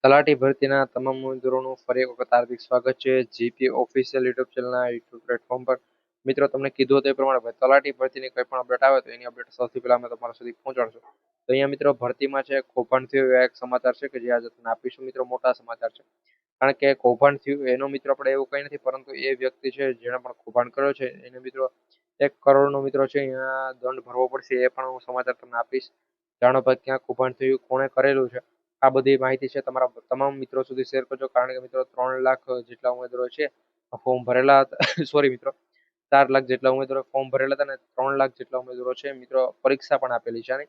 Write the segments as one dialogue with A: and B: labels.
A: તલાટી ભરતીના તમામ ઉમેદવારોનું ફરી એક વખત હાર્દિક સ્વાગત છે જીપી ઓફિશિયલ યુટ્યુબ ચેનલના યુટ્યુબ પ્લેટફોર્મ પર. મિત્રો, તમને કીધું હતું એ પ્રમાણે તલાટી ભરતીની કોઈ પણ અપડેટ આવે તો એની અપડેટ સૌથી પહેલા અમે તમારા સુધી પહોંચાડશું. તો અહીંયા મિત્રો ભરતીમાં છે કૌભાંડ થયું એવા એક સમાચાર છે કે જે આજે તમને આપીશું. મિત્રો, મોટા સમાચાર છે, કારણ કે કૌભાંડ થયું એનો મિત્રો આપણે એવું કંઈ નથી, પરંતુ એ વ્યક્તિ છે જેણે પણ કૌભાંડ કર્યો છે એને મિત્રો 1 કરોડનો મિત્રો છે અહીંયા દંડ ભરવો પડશે. એ પણ હું સમાચાર તમને આપીશ. જાણો ભાઈ ક્યાં કૌભાંડ થયું, કોણે કરેલું છે, આ બધી માહિતી છે તમારા તમામ મિત્રો સુધી શેર કરજો. કારણ કે મિત્રો 3 લાખ જેટલા ઉમેદવારો છે ફોર્મ ભરેલા હતા. સોરી મિત્રો, 4 લાખ જેટલા ઉમેદવારો ફોર્મ ભરેલા હતા અને 3 લાખ જેટલા ઉમેદવારો છે મિત્રો પરીક્ષા પણ આપેલી છે.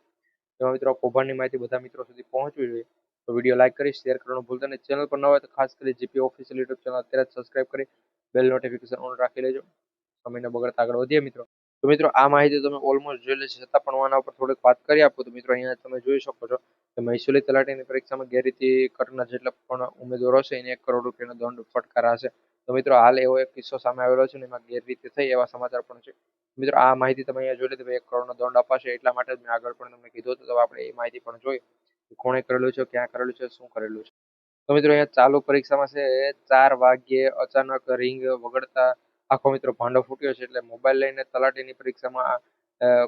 A: એમાં મિત્રો કૌભાંડની માહિતી બધા મિત્રો સુધી પહોંચવી જોઈએ. તો વિડીયો લાઈક કરી શેર કરવાનું ભૂલતા નહીં. ચેનલ પર ન હોય તો ખાસ કરી જીપી ઓફિશિયલ યુટ્યુબ ચેનલ અત્યારે જ સબસ્ક્રાઇબ કરી બેલ નોટિફિકેશન ઓન રાખી લેજો. સમયને બગડતા આગળ વધીએ મિત્રો. તો મિત્રો, આ માહિતી તમે ઓલમોસ્ટ જોઈ લેશે, છતાં પણ હું આના ઉપર થોડીક વાત કરી આપું. તો મિત્રો, અહીંયા તમે જોઈ શકો છો કે મહેસૂલી તલાટીની પરીક્ષામાં ગેરરીતિ કરનાર જેટલા પણ ઉમેદવારો છે એને 1 કરોડ રૂપિયાનો દંડ ફટકારા છે. તો મિત્રો, હાલ એવો એક કિસ્સો સામે આવેલો છે ને એમાં ગેરરીતિ થઈ એવા સમાચાર પણ છે. મિત્રો, આ માહિતી તમે અહીંયા જોઈ લીધી, 1 કરોડનો દંડ અપાશે એટલા માટે જ મેં આગળ પણ તમને કીધું હતું. તો આપણે એ માહિતી પણ જોઈ કોણે કરેલું છે, ક્યાં કરેલું છે, શું કરેલું છે. તો મિત્રો, અહીંયા ચાલુ પરીક્ષામાં છે 4 વાગ્યે અચાનક રિંગ વગડતા આખો મિત્રો ભાંડો ફૂટ્યો છે. એટલે મોબાઈલ લઈને તલાટીની પરીક્ષામાં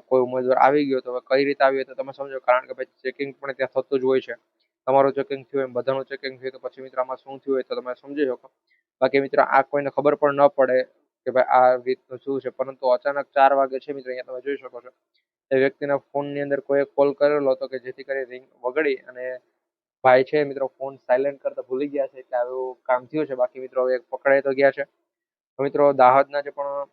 A: કોઈ ઉમેદવાર આવી ગયો તો હવે કઈ રીતે આવ્યો તો તમે સમજો. કારણ કે ભાઈ ચેકિંગ પણ ત્યાં થતું જ હોય છે. તમારું ચેકિંગ થયું એમ બધાનું ચેકિંગ થયું તો પછી મિત્રો આમાં શું થયું હોય તો તમે સમજી શકો. બાકી મિત્રો, આ કોઈને ખબર પણ ન પડે કે ભાઈ આ રીતનું શું છે, પરંતુ અચાનક 4 વાગે છે મિત્રો, અહીંયા તમે જોઈ શકો છો એ વ્યક્તિના ફોનની અંદર કોઈ કોલ કરેલો હતો કે જેથી કરી રિંગ વગડી અને ભાઈ છે મિત્રો ફોન સાયલેન્ટ કરતા ભૂલી ગયા છે એટલે આવું કામ થયું છે. બાકી મિત્રો હવે પકડાઈ તો ગયા છે. તો મિત્રો, દાહોદના જે પણ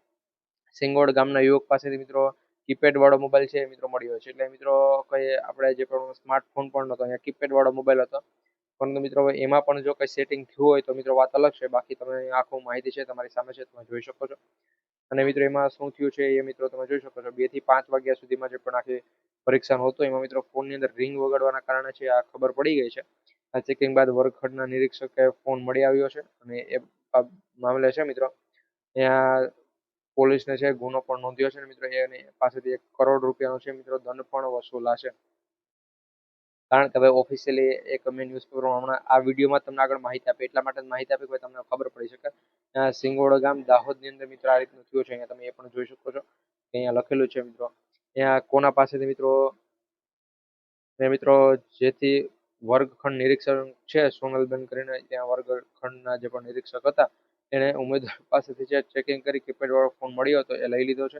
A: સિંગોડ ગામના યુવક પાસેથી મિત્રો કીપેડ વાળો મોબાઈલ છે મિત્રો મળ્યો છે. એટલે મિત્રો કઈ આપણે જે પણ સ્માર્ટફોન પણ નતો, અહીંયા કીપેડ વાળો મોબાઈલ હતો. પરંતુ મિત્રો હવે એમાં પણ જો કઈ સેટિંગ થયું હોય તો મિત્રો વાત અલગ છે. બાકી તમે આખું માહિતી છે તમારી સામે છે, તમે જોઈ શકો છો. અને મિત્રો એમાં શું થયું છે એ મિત્રો તમે જોઈ શકો છો. 2 થી 5 વાગ્યા સુધીમાં જે પણ આખી પરીક્ષાનું હતું એમાં મિત્રો ફોનની અંદર રિંગ વગાડવાના કારણે છે આ ખબર પડી ગઈ છે. આ ચેકિંગ બાદ વર્ગખંડના નિરીક્ષકે ફોન મળી આવ્યો છે અને એ મામલે છે મિત્રો ત્યાં પોલીસને છે ગુનો પણ નોંધ્યો છે. મિત્રો એની પાસેથી 1 કરોડ રૂપિયાનો છે મિત્રો દંડ પણ વસૂલાશે. કારણ કે હવે ઓફિશિયલી એક મેં ન્યૂઝપેપરમાં હમણાં આ વિડીયોમાં તમને આગળ માહિતી આપી એટલા માટે જ માહિતી આપી કે તમને ખબર પડી શકે. સિંગોડ ગામ દાહોદની અંદર મિત્રો આ રીતનું થયું છે. અહીંયા તમે એ પણ જોઈ શકો છો કે અહીંયા લખેલું છે મિત્રો. અહીંયા કોના પાસેથી મિત્રો મિત્રો જેથી વર્ગખંડ નિરીક્ષક છે સોનલબેન કરીને, ત્યાં વર્ગખંડના જે પણ નિરીક્ષક હતા એને ઉમેદવાર પાસેથી જે ચેકિંગ કરી કીપેડ વાળો ફોન મળ્યો હતો એ લઈ લીધો છે.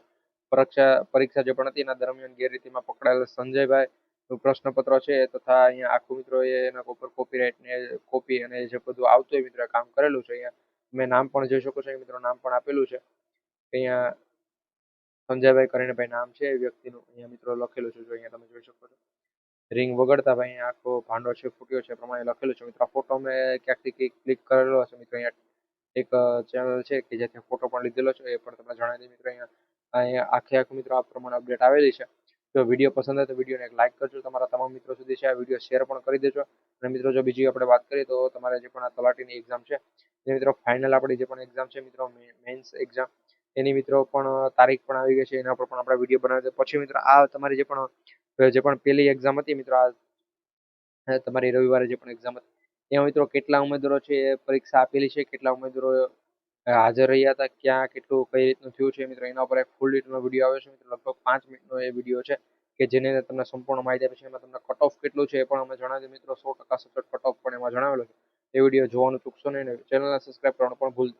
A: પરીક્ષા જે પણ હતી એના દરમિયાન ગેરરીતિમાં પકડાયેલ સંજયભાઈ નું પ્રશ્નપત્ર છે તથા અહીંયા આખું મિત્રો એના ઉપર કોપીરાઇટ ને કોપી અને જે બધું આવતું હોય મિત્રો કામ કરેલું છે. અહીંયા મેં નામ પણ જોઈ શકો છો, મિત્રો નામ પણ આપેલું છે. અહીંયા સંજયભાઈ કરીને ભાઈ નામ છે એ વ્યક્તિનું અહીંયા મિત્રો લખેલું છે. જો અહીંયા તમે જોઈ શકો છો રિંગ વગડતા ભાઈ આખો ભાંડો છે ફૂટ્યો છે પ્રમાણે લખેલું છે. મિત્રો આ ફોટો મેં ક્યાંકથી ક્લિક કરેલો હશે મિત્રો. અહીંયા એક ચેનલ છે કે જેથી ફોટો પણ લીધેલો છે એ પણ તમને જણાવી દઈએ મિત્રો. અહીંયા આખે મિત્રો આ પ્રમાણે અપડેટ આવેલી છે. જો વિડીયો પસંદ આવે તો વિડીયોને એક લાઈક કરજો, તમારા તમામ મિત્રો સુધી છે આ વિડીયો શેર પણ કરી દેજો. અને મિત્રો જો બીજી આપણે વાત કરીએ તો તમારે જે પણ આ તલાટીની એક્ઝામ છે એ મિત્રો ફાઇનલ આપણી જે પણ એક્ઝામ છે મિત્રો મેન્સ એક્ઝામ એની મિત્રો પણ તારીખ પણ આવી ગઈ છે. એના પર પણ આપણે વિડીયો બનાવી પછી મિત્રો આ તમારી જે પણ પેલી એક્ઝામ હતી મિત્રો, આ તમારી રવિવારે જે પણ એક્ઝામ હતી એમાં મિત્રો કેટલા ઉમેદવારો છે એ પરીક્ષા આપેલી છે, કેટલા ઉમેદવારો હાજર રહ્યા હતા, ક્યાં કેટલું કઈ રીતનું થયું છે મિત્રો એના ઉપર એક ફૂલ ડિટેલનો વિડીયો આવ્યો છે મિત્રો. લગભગ 5 મિનિટનો એ વિડીયો છે કે જેને તમને સંપૂર્ણ માહિતી આપી છે. એમાં તમને કટ ઓફ કેટલું છે એ પણ અમે જણાવી મિત્રો. 100% સચોટ કટ ઓફ પણ એમાં જણાવેલો છે. એ વિડીયો જોવાનું ચૂકશો નહીં અને ચેનલને સબસ્ક્રાઇબ કરવાનું પણ ભૂલતા